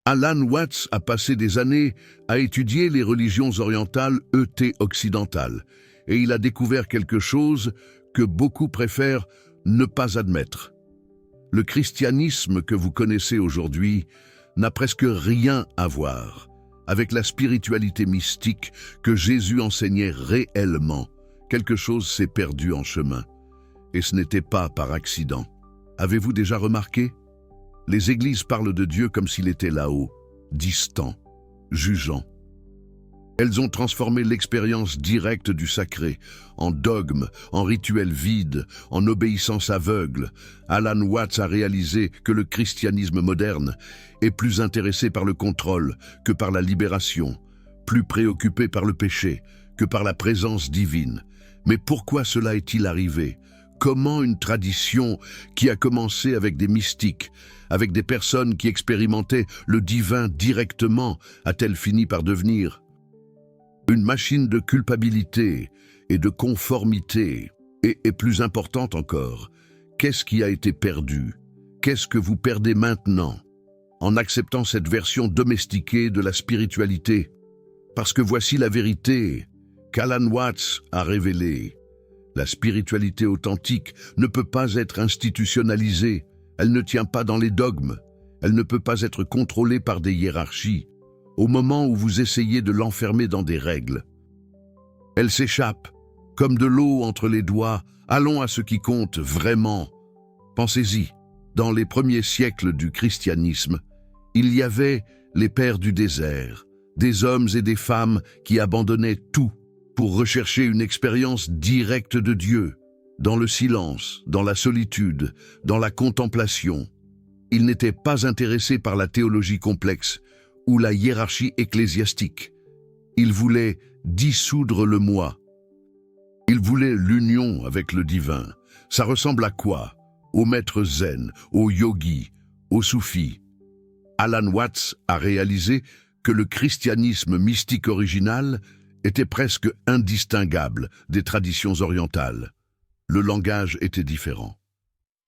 Alan Watts a passé des années à étudier les religions orientales occidentales, et il a découvert quelque chose que beaucoup préfèrent ne pas admettre. Le christianisme que vous connaissez aujourd'hui n'a presque rien à voir avec la spiritualité mystique que Jésus enseignait réellement. Quelque chose s'est perdu en chemin, et ce n'était pas par accident. Avez-vous déjà remarqué? Les églises parlent de Dieu comme s'il était là-haut, distant, jugeant. Elles ont transformé l'expérience directe du sacré en dogme, en rituel vide, en obéissance aveugle. Alan Watts a réalisé que le christianisme moderne est plus intéressé par le contrôle que par la libération, plus préoccupé par le péché que par la présence divine. Mais pourquoi cela est-il arrivé? Comment une tradition qui a commencé avec des mystiques, avec des personnes qui expérimentaient le divin directement, a-t-elle fini par devenir une machine de culpabilité et de conformité? Et plus importante encore, qu'est-ce qui a été perdu? Qu'est-ce que vous perdez maintenant en acceptant cette version domestiquée de la spiritualité? Parce que voici la vérité qu'Alan Watts a révélée. La spiritualité authentique ne peut pas être institutionnalisée, elle ne tient pas dans les dogmes, elle ne peut pas être contrôlée par des hiérarchies. Au moment où vous essayez de l'enfermer dans des règles, elle s'échappe, comme de l'eau entre les doigts. Allons à ce qui compte vraiment. Pensez-y, dans les premiers siècles du christianisme, il y avait les pères du désert, des hommes et des femmes qui abandonnaient tout pour rechercher une expérience directe de Dieu, dans le silence, dans la solitude, dans la contemplation. Ils n'étaient pas intéressés par la théologie complexe ou la hiérarchie ecclésiastique. Ils voulaient dissoudre le moi. Ils voulaient l'union avec le divin. Ça ressemble à quoi? Aux maîtres zen, aux yogis, aux soufis. Alan Watts a réalisé que le christianisme mystique original était presque indistinguable des traditions orientales. Le langage était différent,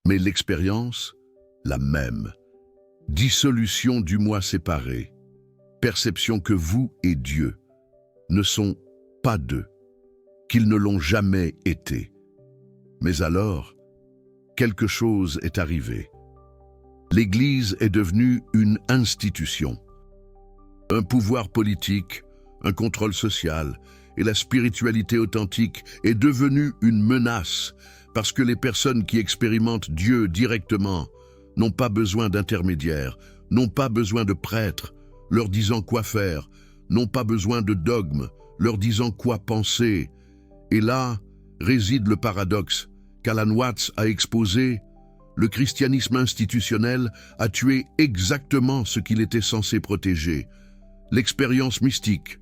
mais l'expérience, la même. Dissolution du moi séparé, perception que vous et Dieu ne sont pas deux, qu'ils ne l'ont jamais été. Mais alors, quelque chose est arrivé. L'Église est devenue une institution, un pouvoir politique, un contrôle social, et la spiritualité authentique est devenue une menace parce que les personnes qui expérimentent Dieu directement n'ont pas besoin d'intermédiaires, n'ont pas besoin de prêtres leur disant quoi faire, n'ont pas besoin de dogmes leur disant quoi penser. Et là réside le paradoxe qu'Alan Watts a exposé. Le christianisme institutionnel a tué exactement ce qu'il était censé protéger: l'expérience mystique,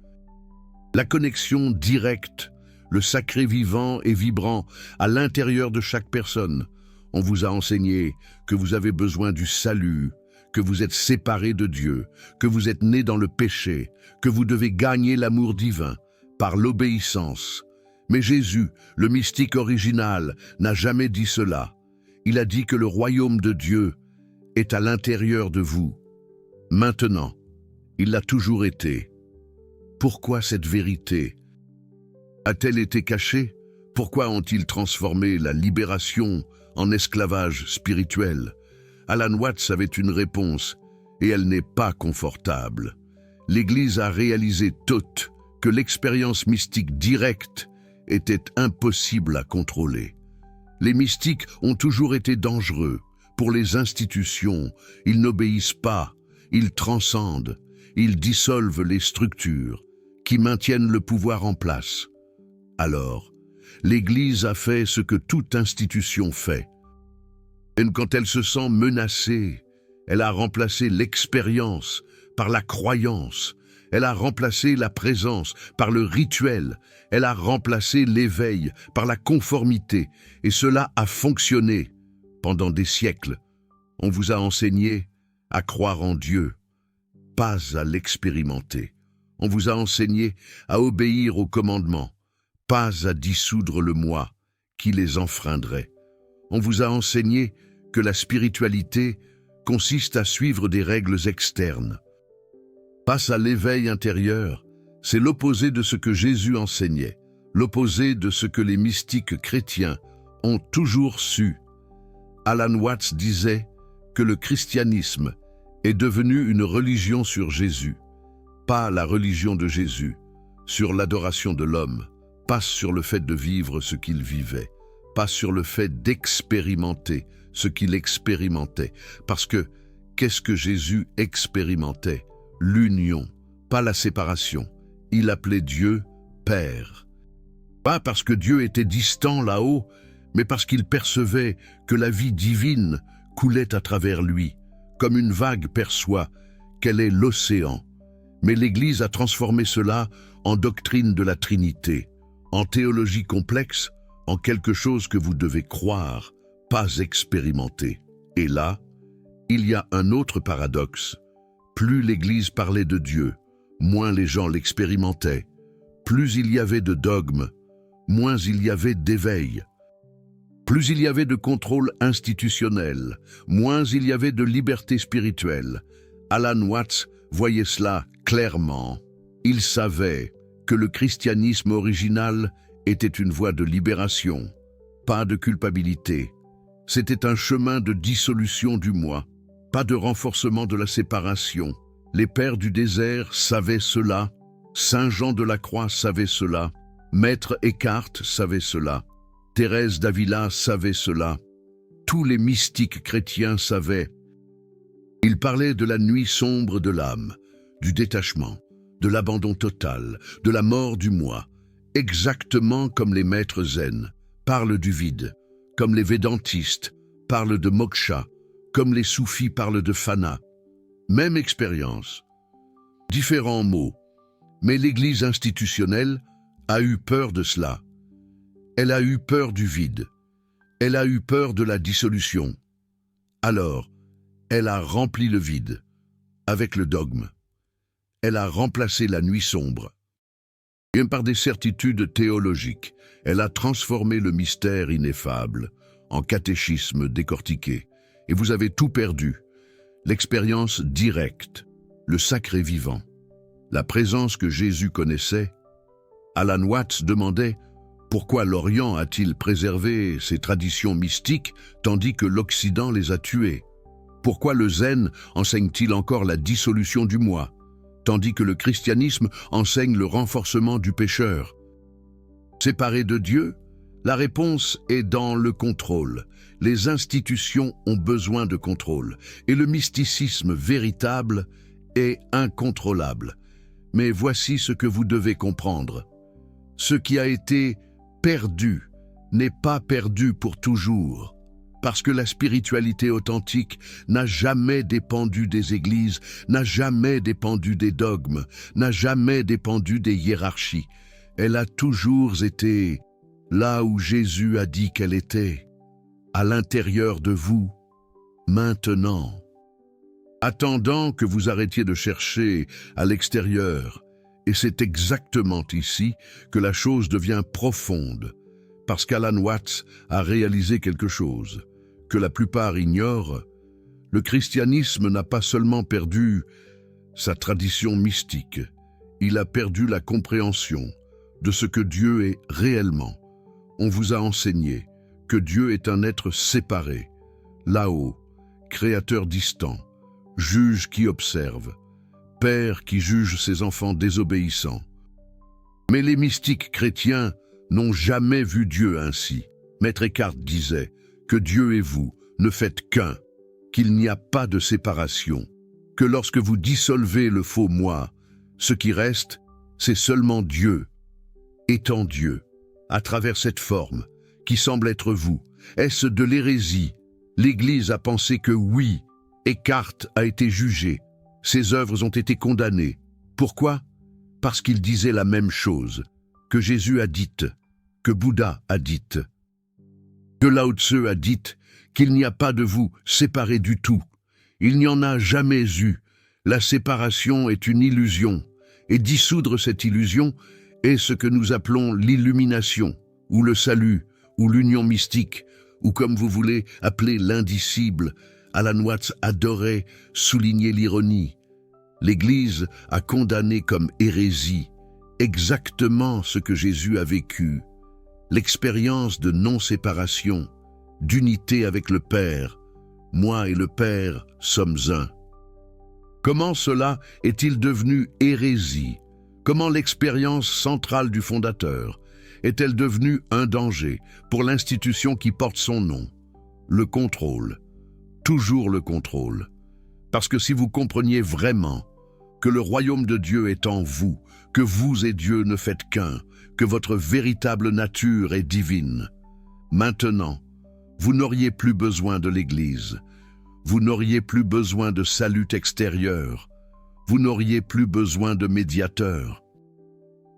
la connexion directe, le sacré vivant et vibrant à l'intérieur de chaque personne. On vous a enseigné que vous avez besoin du salut, que vous êtes séparé de Dieu, que vous êtes né dans le péché, que vous devez gagner l'amour divin par l'obéissance. Mais Jésus, le mystique original, n'a jamais dit cela. Il a dit que le royaume de Dieu est à l'intérieur de vous. Maintenant, il l'a toujours été. Pourquoi cette vérité a-t-elle été cachée? Pourquoi ont-ils transformé la libération en esclavage spirituel? Alan Watts avait une réponse, et elle n'est pas confortable. L'Église a réalisé toute que l'expérience mystique directe était impossible à contrôler. Les mystiques ont toujours été dangereux. Pour les institutions, ils n'obéissent pas, ils transcendent, ils dissolvent les structures qui maintiennent le pouvoir en place. Alors, l'Église a fait ce que toute institution fait. Et quand elle se sent menacée, elle a remplacé l'expérience par la croyance. Elle a remplacé la présence par le rituel. Elle a remplacé l'éveil par la conformité. Et cela a fonctionné pendant des siècles. On vous a enseigné à croire en Dieu, pas à l'expérimenter. On vous a enseigné à obéir aux commandements, pas à dissoudre le moi qui les enfreindrait. On vous a enseigné que la spiritualité consiste à suivre des règles externes, Passe à l'éveil intérieur, c'est l'opposé de ce que Jésus enseignait, l'opposé de ce que les mystiques chrétiens ont toujours su. Alan Watts disait que le christianisme est devenu une religion sur Jésus, pas la religion de Jésus, sur l'adoration de l'homme, pas sur le fait de vivre ce qu'il vivait, pas sur le fait d'expérimenter ce qu'il expérimentait. Parce que, qu'est-ce que Jésus expérimentait? L'union, pas la séparation. Il appelait Dieu Père. Pas parce que Dieu était distant là-haut, mais parce qu'il percevait que la vie divine coulait à travers lui, comme une vague perçoit qu'elle est l'océan. Mais l'Église a transformé cela en doctrine de la Trinité, en théologie complexe, en quelque chose que vous devez croire, pas expérimenter. Et là, il y a un autre paradoxe. Plus l'Église parlait de Dieu, moins les gens l'expérimentaient. Plus il y avait de dogmes, moins il y avait d'éveil. Plus il y avait de contrôle institutionnel, moins il y avait de liberté spirituelle. Alan Watts voyait cela clairement. Il savait que le christianisme original était une voie de libération, pas de culpabilité. C'était un chemin de dissolution du moi, pas de renforcement de la séparation. Les pères du désert savaient cela, Saint Jean de la Croix savait cela, Maître Eckhart savait cela, Thérèse d'Avila savait cela, tous les mystiques chrétiens savaient. Ils parlaient de la nuit sombre de l'âme, du détachement, de l'abandon total, de la mort du moi, exactement comme les maîtres zen parlent du vide, comme les védantistes parlent de moksha, comme les soufis parlent de fana. Même expérience, différents mots, mais l'Église institutionnelle a eu peur de cela. Elle a eu peur du vide. Elle a eu peur de la dissolution. Alors, elle a rempli le vide avec le dogme. Elle a remplacé la nuit sombre. Et par des certitudes théologiques, elle a transformé le mystère ineffable en catéchisme décortiqué. Et vous avez tout perdu. L'expérience directe, le sacré vivant, la présence que Jésus connaissait. Alan Watts demandait pourquoi l'Orient a-t-il préservé ses traditions mystiques tandis que l'Occident les a tuées? Pourquoi le zen enseigne-t-il encore la dissolution du moi, tandis que le christianisme enseigne le renforcement du pécheur? Séparé de Dieu? La réponse est dans le contrôle. Les institutions ont besoin de contrôle, et le mysticisme véritable est incontrôlable. Mais voici ce que vous devez comprendre. Ce qui a été perdu n'est pas perdu pour toujours, parce que la spiritualité authentique n'a jamais dépendu des églises, n'a jamais dépendu des dogmes, n'a jamais dépendu des hiérarchies. Elle a toujours été là où Jésus a dit qu'elle était, à l'intérieur de vous, maintenant. Attendant que vous arrêtiez de chercher à l'extérieur, et c'est exactement ici que la chose devient profonde, parce qu'Alan Watts a réalisé quelque chose que la plupart ignorent. Le christianisme n'a pas seulement perdu sa tradition mystique, il a perdu la compréhension de ce que Dieu est réellement. On vous a enseigné que Dieu est un être séparé, là-haut, créateur distant, juge qui observe, père qui juge ses enfants désobéissants. Mais les mystiques chrétiens n'ont jamais vu Dieu ainsi. Maître Eckhart disait que Dieu et vous ne faites qu'un, qu'il n'y a pas de séparation, que lorsque vous dissolvez le faux moi, ce qui reste, c'est seulement Dieu, étant Dieu, à travers cette forme qui semble être vous. Est-ce de l'hérésie? L'Église a pensé que oui, Eckhart a été jugé, ses œuvres ont été condamnées. Pourquoi? Parce qu'il disait la même chose que Jésus a dite, que Bouddha a dite, que Lao Tse a dite, qu'il n'y a pas de vous séparés du tout. Il n'y en a jamais eu. La séparation est une illusion, et dissoudre cette illusion est ce que nous appelons l'illumination, ou le salut, ou l'union mystique, ou comme vous voulez appeler l'indicible. Alan Watts adorait souligner l'ironie. L'Église a condamné comme hérésie exactement ce que Jésus a vécu, l'expérience de non-séparation, d'unité avec le Père. Moi et le Père sommes un. Comment cela est-il devenu hérésie? Comment l'expérience centrale du fondateur est-elle devenue un danger pour l'institution qui porte son nom? Le contrôle. Toujours le contrôle. Parce que si vous compreniez vraiment que le royaume de Dieu est en vous, que vous et Dieu ne faites qu'un, que votre véritable nature est divine, maintenant, vous n'auriez plus besoin de l'Église. Vous n'auriez plus besoin de salut extérieur. Vous n'auriez plus besoin de médiateur.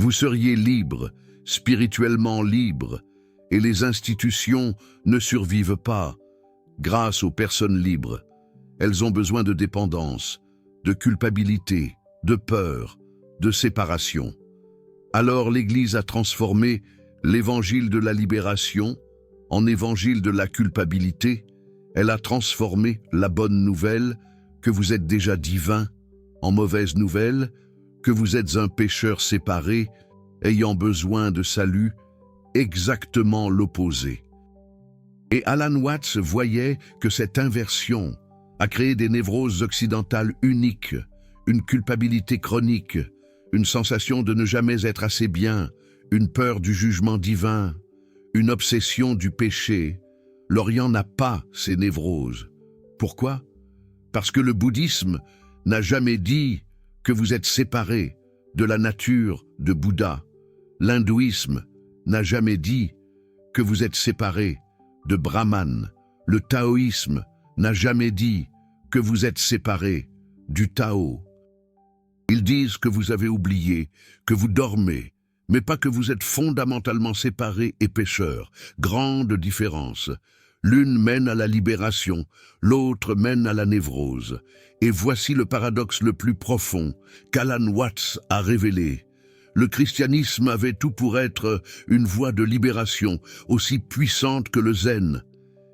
Vous seriez libre, spirituellement libre, et les institutions ne survivent pas grâce aux personnes libres. Elles ont besoin de dépendance, de culpabilité, de peur, de séparation. Alors l'Église a transformé l'évangile de la libération en évangile de la culpabilité. Elle a transformé la bonne nouvelle, que vous êtes déjà divin, en mauvaise nouvelle, que vous êtes un pécheur séparé, ayant besoin de salut, exactement l'opposé. Et Alan Watts voyait que cette inversion a créé des névroses occidentales uniques, une culpabilité chronique, une sensation de ne jamais être assez bien, une peur du jugement divin, une obsession du péché. L'Orient n'a pas ces névroses. Pourquoi? Parce que le bouddhisme n'a jamais dit que vous êtes séparés de la nature de Bouddha. L'hindouisme n'a jamais dit que vous êtes séparés de Brahman. Le taoïsme n'a jamais dit que vous êtes séparés du Tao. Ils disent que vous avez oublié, que vous dormez, mais pas que vous êtes fondamentalement séparés et pécheurs. Grande différence. L'une mène à la libération, l'autre mène à la névrose. Et voici le paradoxe le plus profond qu'Alan Watts a révélé. Le christianisme avait tout pour être une voie de libération aussi puissante que le zen.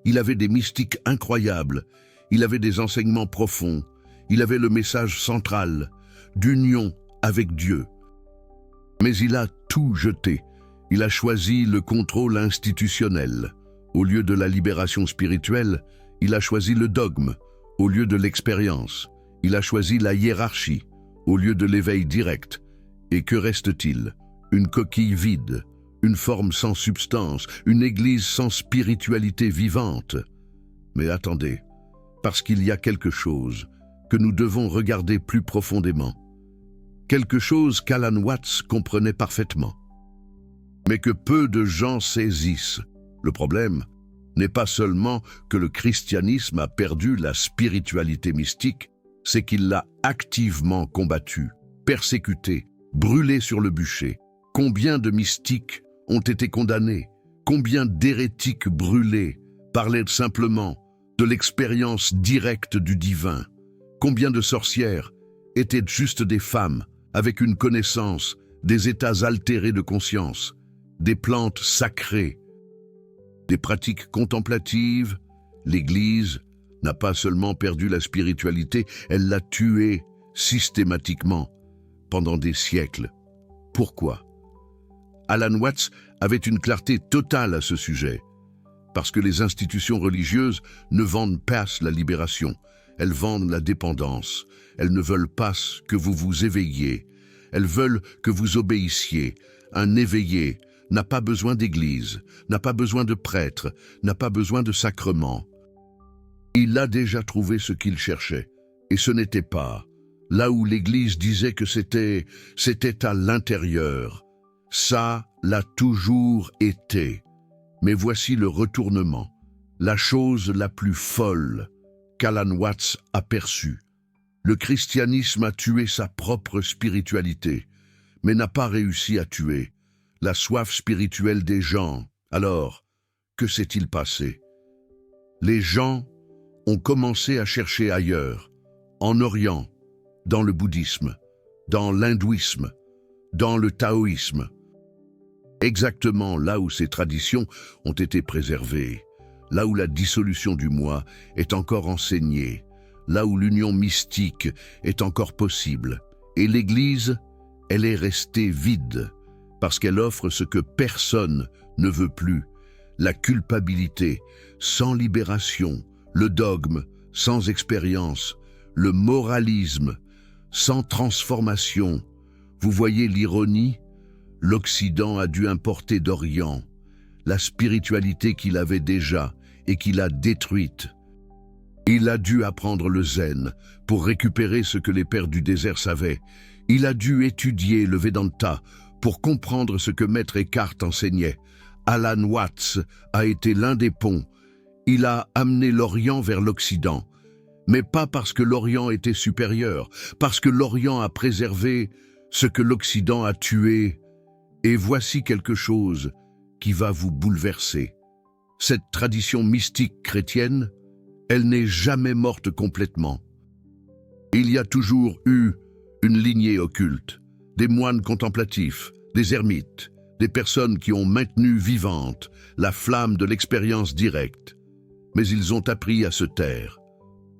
Il avait des mystiques incroyables, il avait des enseignements profonds, il avait le message central d'union avec Dieu. Mais il a tout jeté. Il a choisi le contrôle institutionnel. Au lieu de la libération spirituelle, il a choisi le dogme. Au lieu de l'expérience, il a choisi la hiérarchie. Au lieu de l'éveil direct. Et que reste-t-il? Une coquille vide, une forme sans substance, une église sans spiritualité vivante. Mais attendez, parce qu'il y a quelque chose que nous devons regarder plus profondément. Quelque chose qu'Alan Watts comprenait parfaitement, mais que peu de gens saisissent. Le problème n'est pas seulement que le christianisme a perdu la spiritualité mystique, c'est qu'il l'a activement combattue, persécutée, brûlée sur le bûcher. Combien de mystiques ont été condamnés? Combien d'hérétiques brûlés parlaient simplement de l'expérience directe du divin? Combien de sorcières étaient juste des femmes avec une connaissance des états altérés de conscience, des plantes sacrées, des pratiques contemplatives? L'Église n'a pas seulement perdu la spiritualité, elle l'a tuée systématiquement pendant des siècles. Pourquoi? Alan Watts avait une clarté totale à ce sujet, parce que les institutions religieuses ne vendent pas la libération, elles vendent la dépendance. Elles ne veulent pas que vous vous éveilliez, elles veulent que vous obéissiez. Un éveillé n'a pas besoin d'église, n'a pas besoin de prêtre, n'a pas besoin de sacrement. Il a déjà trouvé ce qu'il cherchait, et ce n'était pas là où l'Église disait que c'était à l'intérieur. Ça l'a toujours été. Mais voici le retournement, la chose la plus folle qu'Alan Watts a perçue. Le christianisme a tué sa propre spiritualité, mais n'a pas réussi à tuer la soif spirituelle des gens. Alors, que s'est-il passé? Les gens ont commencé à chercher ailleurs, en Orient, dans le bouddhisme, dans l'hindouisme, dans le taoïsme, exactement là où ces traditions ont été préservées, là où la dissolution du moi est encore enseignée, là où l'union mystique est encore possible. Et l'Église, elle est restée vide, parce qu'elle offre ce que personne ne veut plus, la culpabilité sans libération, le dogme sans expérience, le moralisme sans transformation. Vous voyez l'ironie? L'Occident a dû importer d'Orient la spiritualité qu'il avait déjà et qu'il a détruite. Il a dû apprendre le zen pour récupérer ce que les pères du désert savaient. Il a dû étudier le Vedanta pour comprendre ce que Maître Eckhart enseignait. Alan Watts a été l'un des ponts. Il a amené l'Orient vers l'Occident, mais pas parce que l'Orient était supérieur, parce que l'Orient a préservé ce que l'Occident a tué. Et voici quelque chose qui va vous bouleverser. Cette tradition mystique chrétienne, elle n'est jamais morte complètement. Il y a toujours eu une lignée occulte, des moines contemplatifs, des ermites, des personnes qui ont maintenu vivante la flamme de l'expérience directe. Mais ils ont appris à se taire,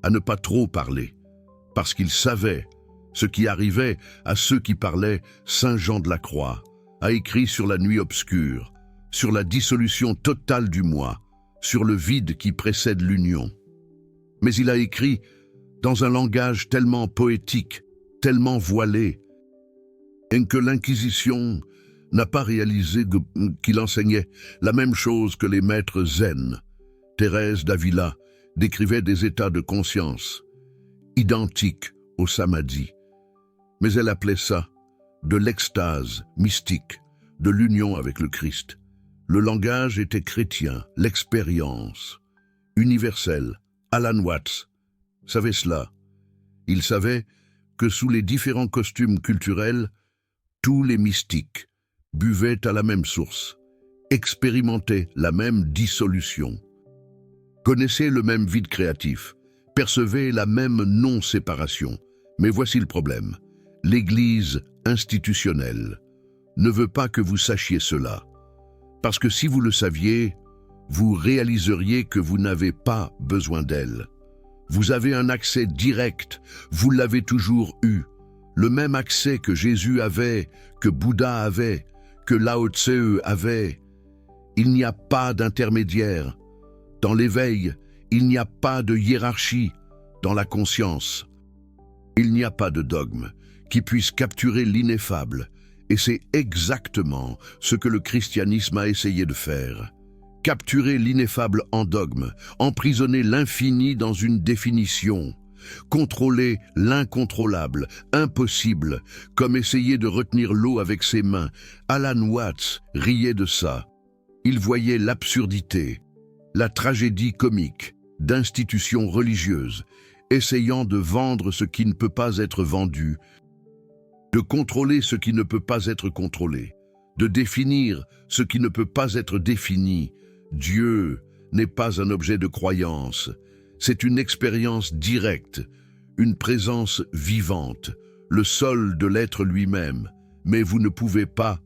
à ne pas trop parler, parce qu'ils savaient ce qui arrivait à ceux qui parlaient. Saint Jean de la Croix a écrit sur la nuit obscure, sur la dissolution totale du moi, sur le vide qui précède l'union. Mais il a écrit dans un langage tellement poétique, tellement voilé, et que l'Inquisition n'a pas réalisé qu'il enseignait la même chose que les maîtres zen. Thérèse d'Avila décrivait des états de conscience identiques au samadhi, mais elle appelait ça de l'extase mystique, de l'union avec le Christ. Le langage était chrétien, l'expérience universelle. Alan Watts savait cela. Il savait que sous les différents costumes culturels, tous les mystiques buvaient à la même source, expérimentaient la même dissolution, connaissaient le même vide créatif, percevaient la même non-séparation. Mais voici le problème. L'Église institutionnelle ne veut pas que vous sachiez cela, parce que si vous le saviez, vous réaliseriez que vous n'avez pas besoin d'elle. Vous avez un accès direct, vous l'avez toujours eu, le même accès que Jésus avait, que Bouddha avait, que Lao Tse avait. Il n'y a pas d'intermédiaire. Dans l'éveil, il n'y a pas de hiérarchie. Dans la conscience, il n'y a pas de dogme qui puisse capturer l'ineffable. Et c'est exactement ce que le christianisme a essayé de faire. Capturer l'ineffable en dogme, emprisonner l'infini dans une définition, contrôler l'incontrôlable, impossible, comme essayer de retenir l'eau avec ses mains. Alan Watts riait de ça. Il voyait l'absurdité, la tragédie comique d'institutions religieuses, essayant de vendre ce qui ne peut pas être vendu, de contrôler ce qui ne peut pas être contrôlé, de définir ce qui ne peut pas être défini. Dieu n'est pas un objet de croyance, c'est une expérience directe, une présence vivante, le sol de l'être lui-même. Mais vous ne pouvez pas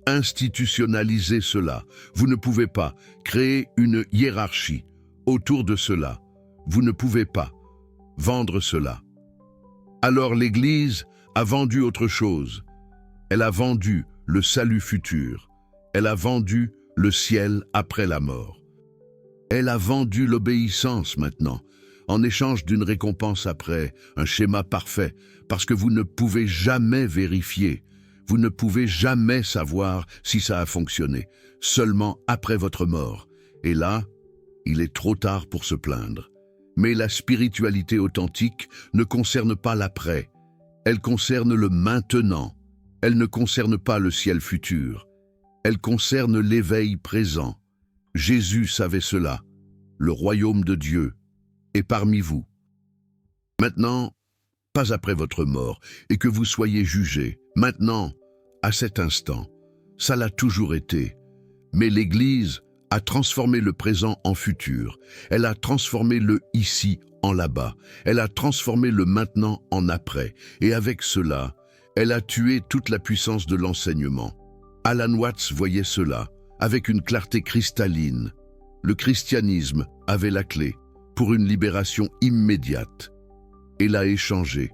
institutionnaliser cela, vous ne pouvez pas créer une hiérarchie autour de cela, vous ne pouvez pas vendre cela. Alors l'Église a vendu autre chose. Elle a vendu le salut futur. Elle a vendu le ciel après la mort. Elle a vendu l'obéissance maintenant, en échange d'une récompense après, un schéma parfait, parce que vous ne pouvez jamais vérifier, vous ne pouvez jamais savoir si ça a fonctionné, seulement après votre mort. Et là, il est trop tard pour se plaindre. Mais la spiritualité authentique ne concerne pas l'après, elle concerne le maintenant. Elle ne concerne pas le ciel futur. Elle concerne l'éveil présent. Jésus savait cela. Le royaume de Dieu est parmi vous. Maintenant, pas après votre mort, et que vous soyez jugés. Maintenant, à cet instant, ça l'a toujours été. Mais l'Église a transformé le présent en futur. Elle a transformé le ici en là-bas. Elle a transformé le maintenant en après. Et avec cela, elle a tué toute la puissance de l'enseignement. Alan Watts voyait cela avec une clarté cristalline. Le christianisme avait la clé pour une libération immédiate. et l'a échangé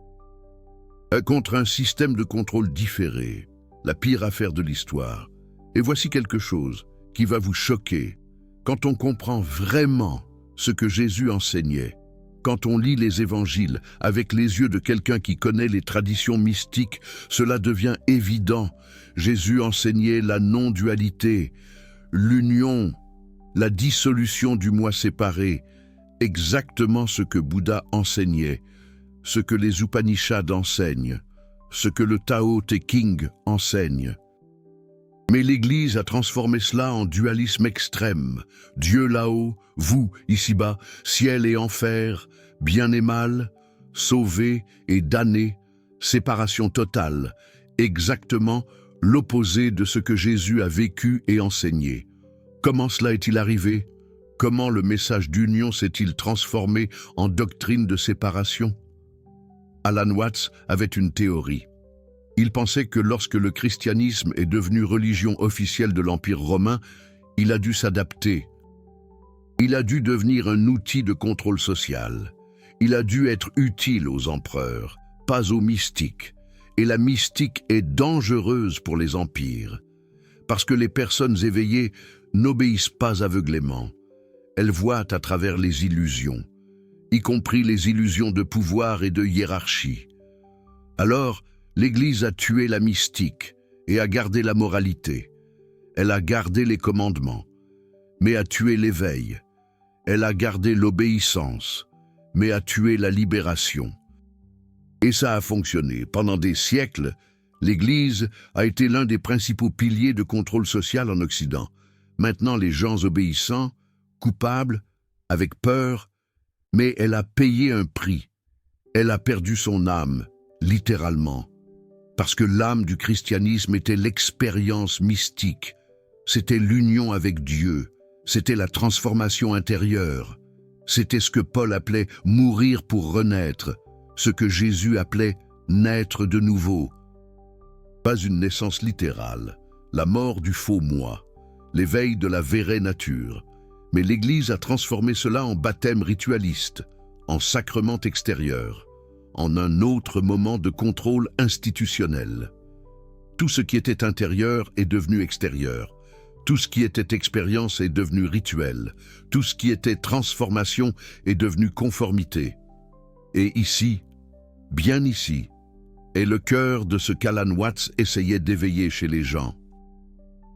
contre un système de contrôle différé, la pire affaire de l'histoire. Et voici quelque chose qui va vous choquer. Quand on comprend vraiment ce que Jésus enseignait, quand on lit les évangiles avec les yeux de quelqu'un qui connaît les traditions mystiques, cela devient évident. Jésus enseignait la non-dualité, l'union, la dissolution du moi séparé, exactement ce que Bouddha enseignait, ce que les Upanishads enseignent, ce que le Tao Te Ching enseigne. Mais l'Église a transformé cela en dualisme extrême. Dieu là-haut, vous ici-bas, ciel et enfer, bien et mal, sauvé et damné, séparation totale, exactement l'opposé de ce que Jésus a vécu et enseigné. Comment cela est-il arrivé? Comment le message d'union s'est-il transformé en doctrine de séparation? Alan Watts avait une théorie. Il pensait que lorsque le christianisme est devenu religion officielle de l'Empire romain, il a dû s'adapter. Il a dû devenir un outil de contrôle social. Il a dû être utile aux empereurs, pas aux mystiques. Et la mystique est dangereuse pour les empires, parce que les personnes éveillées n'obéissent pas aveuglément. Elles voient à travers les illusions, y compris les illusions de pouvoir et de hiérarchie. Alors, l'Église a tué la mystique et a gardé la moralité. Elle a gardé les commandements, mais a tué l'éveil. Elle a gardé l'obéissance, mais a tué la libération. Et ça a fonctionné. Pendant des siècles, l'Église a été l'un des principaux piliers de contrôle social en Occident. Maintenant, les gens obéissants, coupables, avec peur, mais elle a payé un prix. Elle a perdu son âme, littéralement. Parce que l'âme du christianisme était l'expérience mystique, c'était l'union avec Dieu, c'était la transformation intérieure, c'était ce que Paul appelait « mourir pour renaître », ce que Jésus appelait « naître de nouveau ». Pas une naissance littérale, la mort du faux moi, l'éveil de la vraie nature, mais l'Église a transformé cela en baptême ritualiste, en sacrement extérieur, en un autre moment de contrôle institutionnel. Tout ce qui était intérieur est devenu extérieur. Tout ce qui était expérience est devenu rituel. Tout ce qui était transformation est devenu conformité. Et ici, bien ici, est le cœur de ce qu'Alan Watts essayait d'éveiller chez les gens.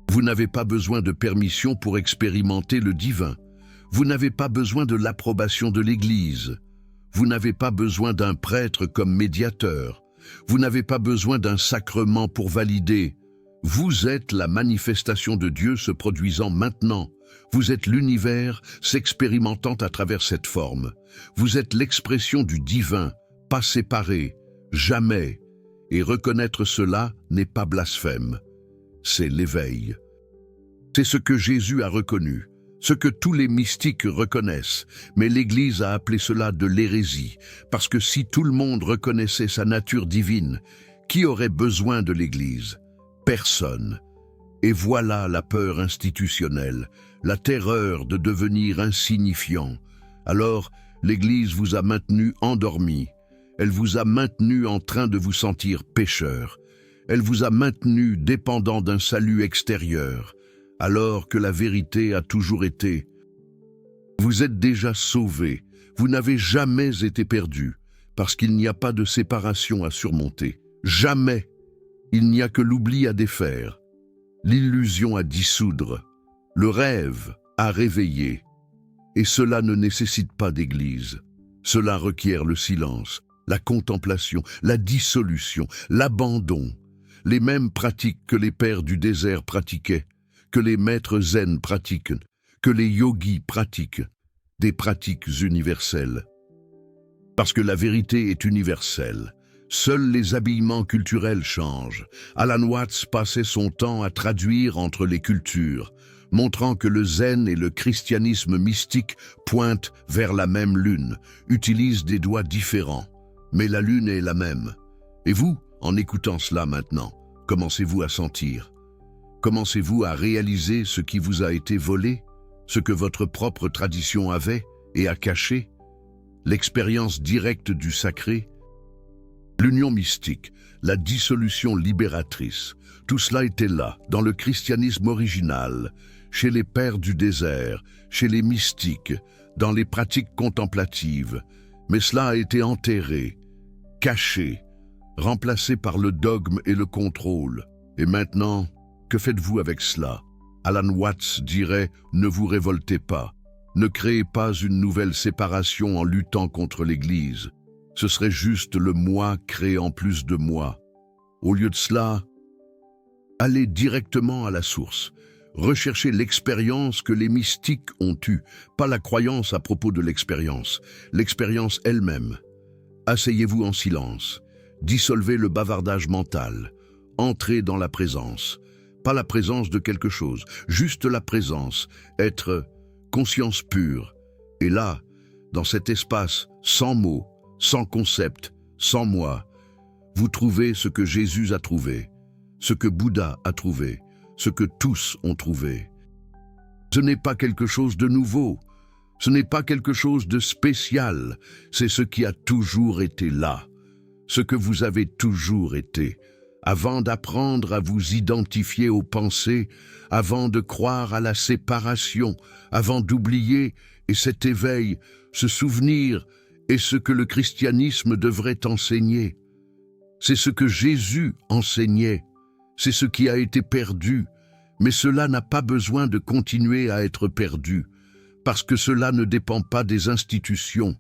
Vous n'avez pas besoin de permission pour expérimenter le divin. Vous n'avez pas besoin de l'approbation de l'Église. Vous n'avez pas besoin d'un prêtre comme médiateur. Vous n'avez pas besoin d'un sacrement pour valider. Vous êtes la manifestation de Dieu se produisant maintenant. Vous êtes l'univers s'expérimentant à travers cette forme. Vous êtes l'expression du divin, pas séparé, jamais. Et reconnaître cela n'est pas blasphème. C'est l'éveil. C'est ce que Jésus a reconnu. Ce que tous les mystiques reconnaissent, mais l'Église a appelé cela de l'hérésie, parce que si tout le monde reconnaissait sa nature divine, qui aurait besoin de l'Église? Personne. Et voilà la peur institutionnelle, la terreur de devenir insignifiant. Alors, l'Église vous a maintenu endormi, elle vous a maintenu en train de vous sentir pécheur, elle vous a maintenu dépendant d'un salut extérieur, alors que la vérité a toujours été. Vous êtes déjà sauvés, vous n'avez jamais été perdus, parce qu'il n'y a pas de séparation à surmonter. Jamais. Il n'y a que l'oubli à défaire, l'illusion à dissoudre, le rêve à réveiller. Et cela ne nécessite pas d'église. Cela requiert le silence, la contemplation, la dissolution, l'abandon, les mêmes pratiques que les pères du désert pratiquaient, que les maîtres zen pratiquent, que les yogis pratiquent, des pratiques universelles. Parce que la vérité est universelle. Seuls les habillements culturels changent. Alan Watts passait son temps à traduire entre les cultures, montrant que le zen et le christianisme mystique pointent vers la même lune, utilisent des doigts différents, mais la lune est la même. Et vous, en écoutant cela maintenant, commencez-vous à sentir? Commencez-vous à réaliser ce qui vous a été volé, ce que votre propre tradition avait et a caché? l'expérience directe du sacré, l'union mystique, la dissolution libératrice, tout cela était là, dans le christianisme original, chez les pères du désert, chez les mystiques, dans les pratiques contemplatives, mais cela a été enterré, caché, remplacé par le dogme et le contrôle. Et maintenant, que faites-vous avec cela? Alan Watts dirait « Ne vous révoltez pas, ne créez pas une nouvelle séparation en luttant contre l'Église. Ce serait juste le moi créant plus de moi. Au lieu de cela, allez directement à la source. Recherchez l'expérience que les mystiques ont eue, pas la croyance à propos de l'expérience elle-même. Asseyez-vous en silence, dissolvez le bavardage mental, entrez dans la présence. Pas la présence de quelque chose, juste la présence, être conscience pure. Et là, dans cet espace sans mots, sans concept, sans moi, vous trouvez ce que Jésus a trouvé, ce que Bouddha a trouvé, ce que tous ont trouvé. Ce n'est pas quelque chose de nouveau, ce n'est pas quelque chose de spécial, c'est ce qui a toujours été là, ce que vous avez toujours été. Avant d'apprendre à vous identifier aux pensées, avant de croire à la séparation, avant d'oublier, et cet éveil, ce souvenir, est ce que le christianisme devrait enseigner. C'est ce que Jésus enseignait, c'est ce qui a été perdu, mais cela n'a pas besoin de continuer à être perdu, parce que cela ne dépend pas des institutions.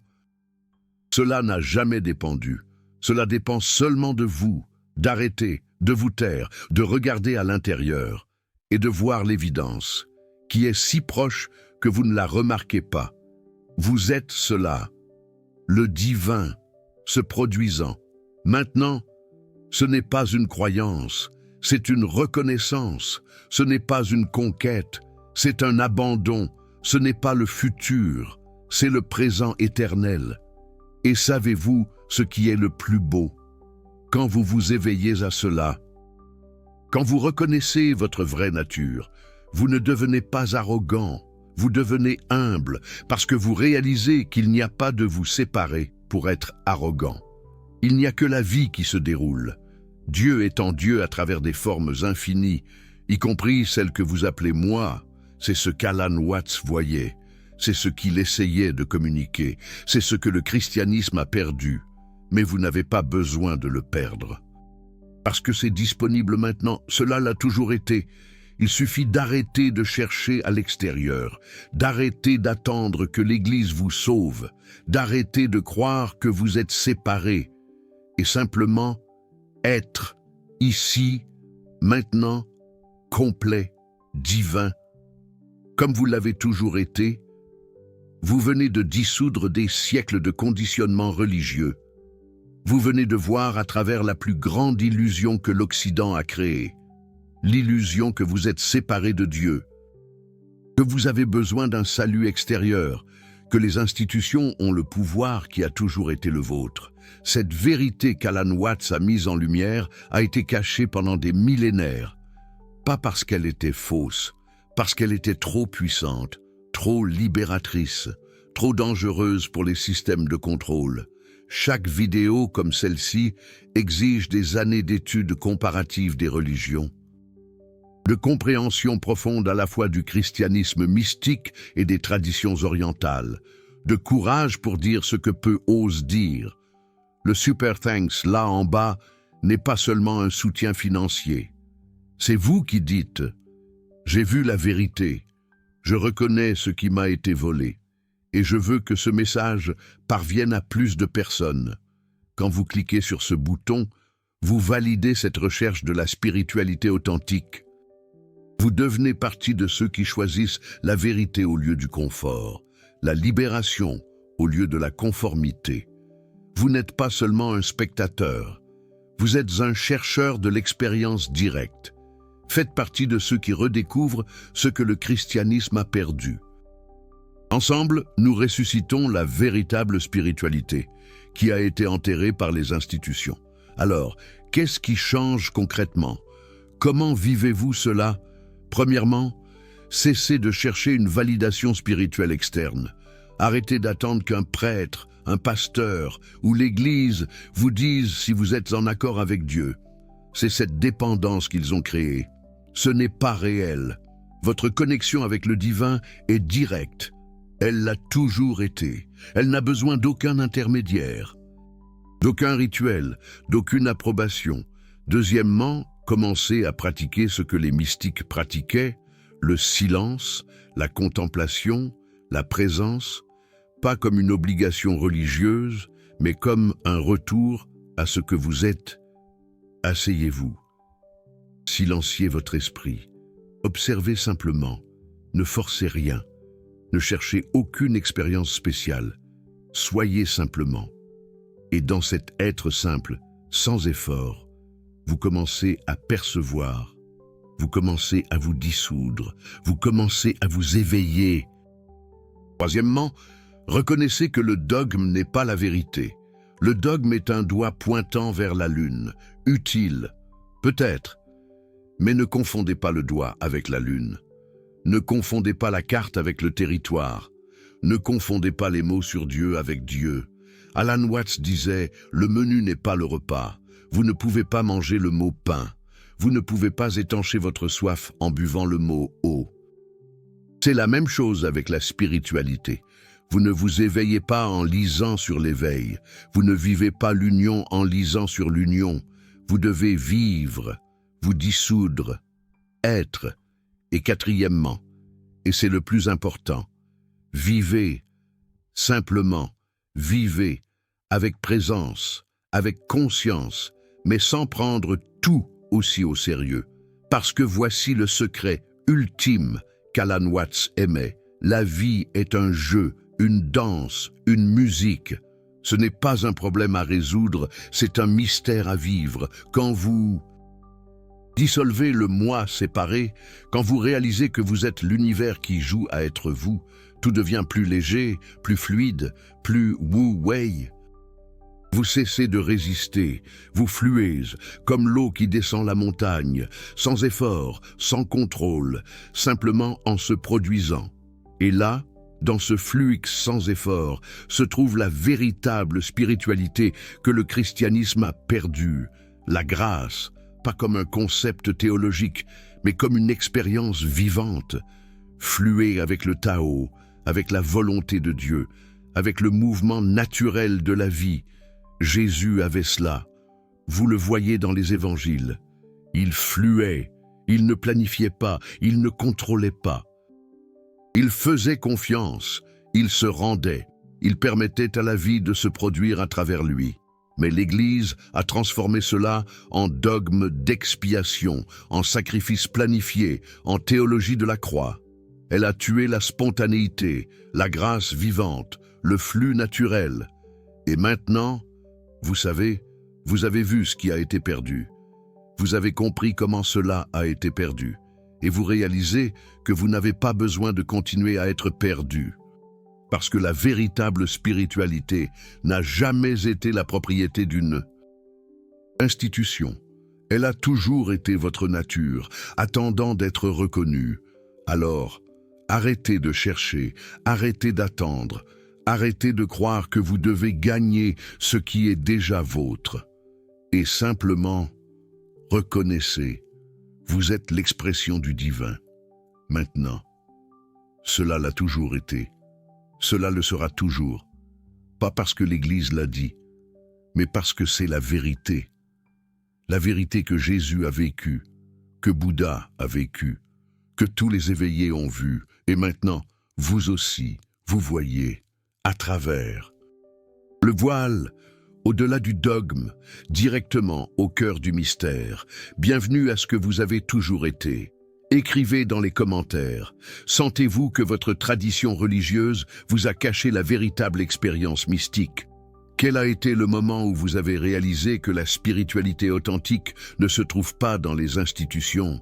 Cela n'a jamais dépendu, cela dépend seulement de vous. D'arrêter, de vous taire, de regarder à l'intérieur et de voir l'évidence, qui est si proche que vous ne la remarquez pas. Vous êtes cela, le divin, se produisant. Maintenant, ce n'est pas une croyance, c'est une reconnaissance, ce n'est pas une conquête, c'est un abandon, ce n'est pas le futur, c'est le présent éternel. Et savez-vous ce qui est le plus beau? Quand vous vous éveillez à cela, quand vous reconnaissez votre vraie nature, vous ne devenez pas arrogant, vous devenez humble, parce que vous réalisez qu'il n'y a pas de vous séparer pour être arrogant. Il n'y a que la vie qui se déroule. Dieu étant Dieu à travers des formes infinies, y compris celles que vous appelez moi, c'est ce qu'Alan Watts voyait, c'est ce qu'il essayait de communiquer, c'est ce que le christianisme a perdu. Mais vous n'avez pas besoin de le perdre. Parce que c'est disponible maintenant, cela l'a toujours été. Il suffit d'arrêter de chercher à l'extérieur, d'arrêter d'attendre que l'Église vous sauve, d'arrêter de croire que vous êtes séparés, et simplement être ici, maintenant, complet, divin. Comme vous l'avez toujours été, vous venez de dissoudre des siècles de conditionnement religieux. Vous venez de voir à travers la plus grande illusion que l'Occident a créée, l'illusion que vous êtes séparés de Dieu, que vous avez besoin d'un salut extérieur, que les institutions ont le pouvoir qui a toujours été le vôtre. Cette vérité qu'Alan Watts a mise en lumière a été cachée pendant des millénaires, pas parce qu'elle était fausse, parce qu'elle était trop puissante, trop libératrice, trop dangereuse pour les systèmes de contrôle. Chaque vidéo comme celle-ci exige des années d'études comparatives des religions, de compréhension profonde à la fois du christianisme mystique et des traditions orientales, de courage pour dire ce que peu osent dire. Le Super Thanks là en bas n'est pas seulement un soutien financier. C'est vous qui dites « J'ai vu la vérité, je reconnais ce qui m'a été volé. » Et je veux que ce message parvienne à plus de personnes. Quand vous cliquez sur ce bouton, vous validez cette recherche de la spiritualité authentique. Vous devenez partie de ceux qui choisissent la vérité au lieu du confort, la libération au lieu de la conformité. Vous n'êtes pas seulement un spectateur, vous êtes un chercheur de l'expérience directe. Faites partie de ceux qui redécouvrent ce que le christianisme a perdu. Ensemble, nous ressuscitons la véritable spiritualité, qui a été enterrée par les institutions. Alors, qu'est-ce qui change concrètement? Comment vivez-vous cela? Premièrement, cessez de chercher une validation spirituelle externe. Arrêtez d'attendre qu'un prêtre, un pasteur ou l'Église vous disent si vous êtes en accord avec Dieu. C'est cette dépendance qu'ils ont créée. Ce n'est pas réel. Votre connexion avec le divin est directe. Elle l'a toujours été. Elle n'a besoin d'aucun intermédiaire, d'aucun rituel, d'aucune approbation. Deuxièmement, commencez à pratiquer ce que les mystiques pratiquaient, le silence, la contemplation, la présence, pas comme une obligation religieuse, mais comme un retour à ce que vous êtes. Asseyez-vous. Silenciez votre esprit. Observez simplement. Ne forcez rien. Ne cherchez aucune expérience spéciale. Soyez simplement. Et dans cet être simple, sans effort, vous commencez à percevoir, vous commencez à vous dissoudre, vous commencez à vous éveiller. Troisièmement, reconnaissez que le dogme n'est pas la vérité. Le dogme est un doigt pointant vers la lune, utile, peut-être, mais ne confondez pas le doigt avec la lune. Ne confondez pas la carte avec le territoire. Ne confondez pas les mots sur Dieu avec Dieu. Alan Watts disait « Le menu n'est pas le repas. Vous ne pouvez pas manger le mot pain. Vous ne pouvez pas étancher votre soif en buvant le mot eau. » C'est la même chose avec la spiritualité. Vous ne vous éveillez pas en lisant sur l'éveil. Vous ne vivez pas l'union en lisant sur l'union. Vous devez vivre, vous dissoudre, être. Et quatrièmement, et c'est le plus important, vivez, simplement, vivez, avec présence, avec conscience, mais sans prendre tout aussi au sérieux. Parce que voici le secret ultime qu'Alan Watts aimait. La vie est un jeu, une danse, une musique. Ce n'est pas un problème à résoudre, c'est un mystère à vivre. Quand vous dissolvez le moi séparé, quand vous réalisez que vous êtes l'univers qui joue à être vous, tout devient plus léger, plus fluide, plus wu-wei. Vous cessez de résister, vous fluez, comme l'eau qui descend la montagne, sans effort, sans contrôle, simplement en se produisant. Et là, dans ce fluix sans effort, se trouve la véritable spiritualité que le christianisme a perdue, la grâce, pas comme un concept théologique, mais comme une expérience vivante, fluer avec le Tao, avec la volonté de Dieu, avec le mouvement naturel de la vie. Jésus avait cela. Vous le voyez dans les évangiles. Il fluait, il ne planifiait pas, il ne contrôlait pas. Il faisait confiance, il se rendait, il permettait à la vie de se produire à travers lui. Mais l'Église a transformé cela en dogme d'expiation, en sacrifice planifié, en théologie de la croix. Elle a tué la spontanéité, la grâce vivante, le flux naturel. Et maintenant, vous savez, vous avez vu ce qui a été perdu. Vous avez compris comment cela a été perdu. Et vous réalisez que vous n'avez pas besoin de continuer à être perdu. Parce que la véritable spiritualité n'a jamais été la propriété d'une institution. Elle a toujours été votre nature, attendant d'être reconnue. Alors, arrêtez de chercher, arrêtez d'attendre, arrêtez de croire que vous devez gagner ce qui est déjà vôtre. Et simplement, reconnaissez, vous êtes l'expression du divin. Maintenant, cela l'a toujours été. Cela le sera toujours, pas parce que l'Église l'a dit, mais parce que c'est la vérité que Jésus a vécue, que Bouddha a vécue, que tous les éveillés ont vu, et maintenant, vous aussi, vous voyez, à travers. Le voile, au-delà du dogme, directement au cœur du mystère. Bienvenue à ce que vous avez toujours été. Écrivez dans les commentaires. Sentez-vous que votre tradition religieuse vous a caché la véritable expérience mystique? Quel a été le moment où vous avez réalisé que la spiritualité authentique ne se trouve pas dans les institutions?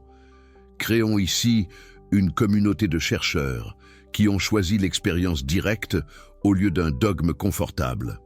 Créons ici une communauté de chercheurs qui ont choisi l'expérience directe au lieu d'un dogme confortable.